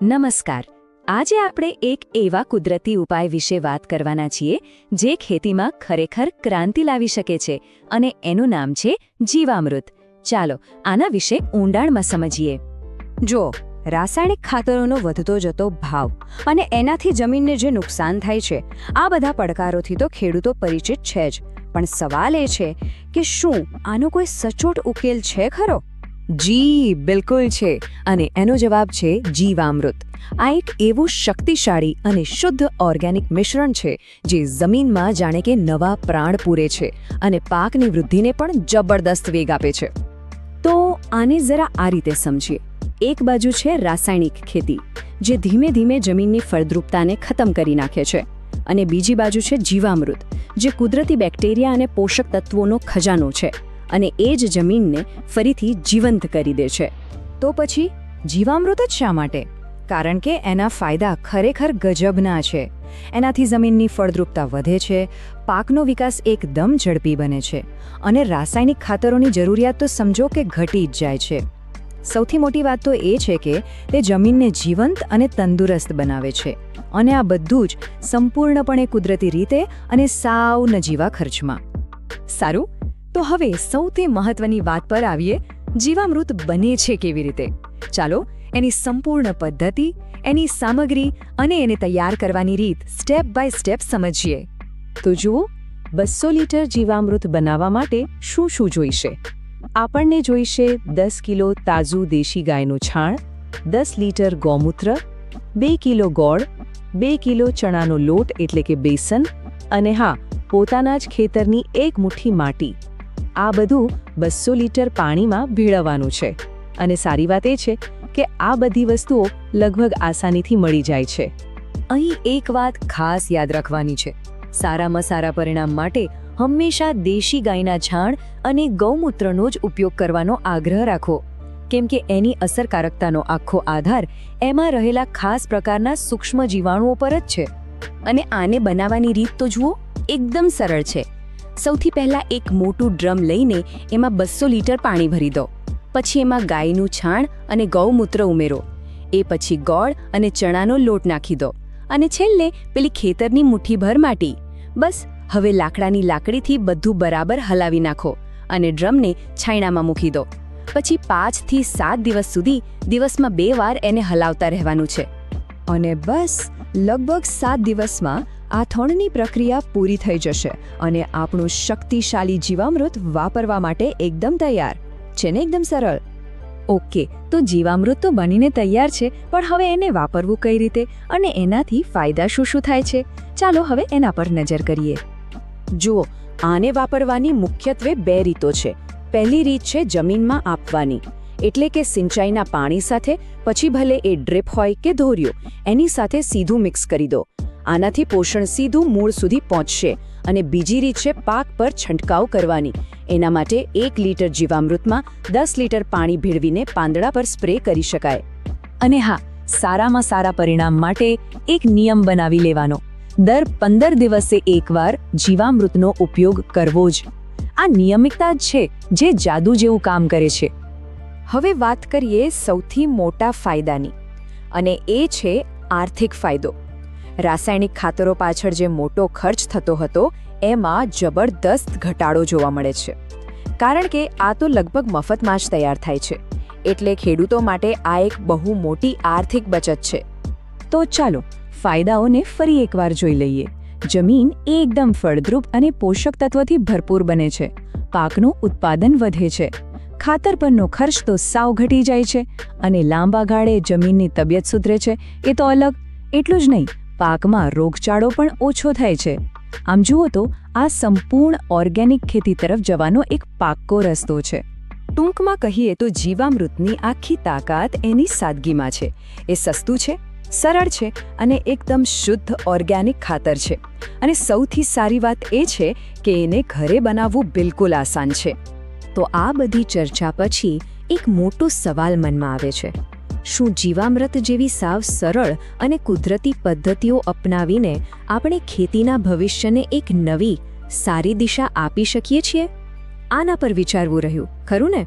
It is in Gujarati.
નમસ્કાર. આજે આપણે એક એવા કુદરતી ઉપાય વિશે વાત કરવાના છીએ જે ખેતીમાં ખરેખર ક્રાંતિ લાવી શકે છે અને એનું નામ છે જીવામૃત. ચાલો આના વિશે ઊંડાણમાં સમજીએ. જો રાસાયણિક ખાતરોનો વધતો જતો ભાવ અને એનાથી જમીનને જે નુકસાન થાય છે, આ બધા પડકારોથી તો ખેડૂતો પરિચિત છે જ. પણ સવાલ એ છે કે શું આનો કોઈ સચોટ ઉકેલ છે ખરો? જી બિલકુલ છે, અને એનો જવાબ છે જીવામૃત. આ એક એવું શક્તિશાળી અને શુદ્ધ ઓર્ગેનિક મિશ્રણ છે જે જમીનમાં જાણે કે નવા પ્રાણ પૂરે છે અને પાકની વૃદ્ધિને પણ જબરદસ્ત વેગ આપે છે. તો આને જરા આ રીતે સમજીએ. એક બાજુ છે રાસાયણિક ખેતી, જે ધીમે ધીમે જમીનની ફળદ્રુપતાને ખતમ કરી નાખે છે, અને બીજી બાજુ છે જીવામૃત, જે કુદરતી બેક્ટેરિયા અને પોષક તત્વોનો ખજાનો છે અને એ જ જમીનને ફરીથી જીવંત કરી દે છે. તો પછી જીવામૃત જ શા માટે? કારણ કે એના ફાયદા ખરેખર ગજબના છે. એનાથી જમીનની ફળદ્રુપતા વધે છે, પાકનો વિકાસ એકદમ ઝડપી બને છે અને રાસાયણિક ખાતરોની જરૂરિયાત તો સમજો કે ઘટી જ જાય છે. સૌથી મોટી વાત તો એ છે કે તે જમીનને જીવંત અને તંદુરસ્ત બનાવે છે, અને આ બધું જ સંપૂર્ણપણે કુદરતી રીતે અને સાવ નજીવા ખર્ચમાં. સારું, તો હવે સૌથી મહત્વની વાત પર આવીએ. જીવામૃત બને છે કેવી રીતે? ચાલો એની સંપૂર્ણ પદ્ધતિ, એની સામગ્રી અને એને તૈયાર કરવાની રીત સ્ટેપ બાય સ્ટેપ સમજીએ. તો જુઓ, 200 લીટર જીવામૃત બનાવવા માટે શું શું જોઈશે? આપણને જોઈશે 10 કિલો તાજું દેશી ગાયનું છાણ, 10 લીટર ગૌમૂત્ર, 2 કિલો ગોળ, 2 કિલો ચણાનો લોટ એટલે કે બેસન, અને હા, પોતાના જ ખેતરની એક મુઠ્ઠી માટી. આ બધું 200 લીટર પાણીમાં ભેળવવાનું છે. અને સારી વાત એ છે કે આ બધી વસ્તુઓ લગભગ આસાનીથી મળી જાય છે. અહીં એક વાત ખાસ યાદ રાખવાની છે. સારામાં સારા પરિણામ માટે હંમેશા દેશી ગાયના છાણ અને ગૌમૂત્રનો જ ઉપયોગ કરવાનો આગ્રહ રાખો, કેમ કે એની અસરકારકતાનો આખો આધાર એમાં રહેલા ખાસ પ્રકારના સૂક્ષ્મ જીવાણુઓ પર જ છે. અને આને બનાવવાની રીત તો જુઓ, એકદમ સરળ છે. સૌથી પહેલા એક મોટું ડ્રમ લઈને એમાં 200 લીટર પાણી ભરી દો. પછી એમાં ગાયનું છાણ અને ગૌમૂત્ર ઉમેરો. એ પછી ગોળ અને ચણાનો લોટ નાખી દો, અને છેલ્લે પેલી ખેતરની મુઠ્ઠીભર માટી. બસ હવે લાકડાની લાકડીથી બધું બરાબર હલાવી નાખો અને ડ્રમને છાયણામાં મૂકી દો. પછી 5 થી 7 દિવસ સુધી દિવસમાં 2 વાર એને હલાવતા રહેવાનું છે. અને બસ લગભગ 7 દિવસમાં આ થણની પ્રક્રિયા પૂરી થઈ જશે અને આપણું શક્તિશાળી જીવામૃત વાપરવા માટે એકદમ તૈયાર છે ને? એકદમ સરળ. ઓકે, તો જીવામૃત તો બનીને તૈયાર છે, પણ હવે એને વાપરવું કઈ રીતે અને એનાથી ફાયદા શું શું થાય છે? ચાલો હવે એના પર નજર કરીએ. જુઓ, આને વાપરવાની મુખ્યત્વે 2 રીતો છે. પહેલી રીત છે જમીનમાં આપવાની, એટલે કે સિંચાઈના પાણી સાથે, પછી ભલે એ ડ્રીપ હોય કે ધોરિયો, એની સાથે સીધું મિક્સ કરી દો. આનાથી પોષણ સીધું મૂળ સુધી પહોંચશે. અને બીજી રીત છે પાક પર છંટકાવ કરવાની. એના માટે 1 લીટર જીવામૃતમાં 10 લીટર પાણી ભેળવીને પાંદડા પર સ્પ્રે કરી શકાય. અને હા, સારામાં સારા પરિણામ માટે એક નિયમ બનાવી લેવાનો. દર 15 દિવસે એકવાર જીવામૃતનો ઉપયોગ કરવો જ. આ નિયમિતતા જ છે જે જાદુ જેવું કામ કરે છે. હવે વાત કરીએ સૌથી મોટા ફાયદાની, અને એ છે આર્થિક ફાયદો. રાસાયણિક ખાતરો પાછળ જે મોટો ખર્ચ થતો હતો, એમાં જબરદસ્ત ઘટાડો જોવા મળે છે. કારણ કે આ તો લગભગ મફતમાં જ તૈયાર થાય છે. એટલે ખેડૂતો માટે આ એક બહુ મોટી આર્થિક બચત છે. તો ચાલો ફાયદાઓને ફરી એકવાર જોઈ લઈએ. જમીન એકદમ ફળદ્રુપ અને પોષક તત્વથી ભરપૂર બને છે. પાકનું ઉત્પાદન વધે છે. ખાતર પરનો ખર્ચ તો સાવ ઘટી જાય છે, અને લાંબા ગાળે જમીનની તબિયત સુધરે છે. એ તો અલગ. એટલું જ નહીં, પાકમાં રોગચાળો પણ ઓછો થાય છે. આમ જુઓ તો આ સંપૂર્ણ ઓર્ગેનિક ખેતી તરફ જવાનો એક પાક્કો રસ્તો છે. ટૂંકમાં કહીએ તો જીવામૃતની આખી તાકાત એની સાદગીમાં છે. એ સસ્તું છે, સરળ છે અને એકદમ શુદ્ધ ઓર્ગેનિક ખાતર છે. અને સૌથી સારી વાત એ છે કે એને ઘરે બનાવવું બિલકુલ આસાન છે. તો આ બધી ચર્ચા પછી એક મોટો સવાલ મનમાં આવે છે. શું જીવામૃત જેવી સાવ સરળ અને કુદરતી પદ્ધતિઓ અપનાવીને આપણે ખેતીના ભવિષ્યને એક નવી, સારી દિશા આપી શકીએ છીએ? આના પર વિચારવું રહ્યું, ખરું ને?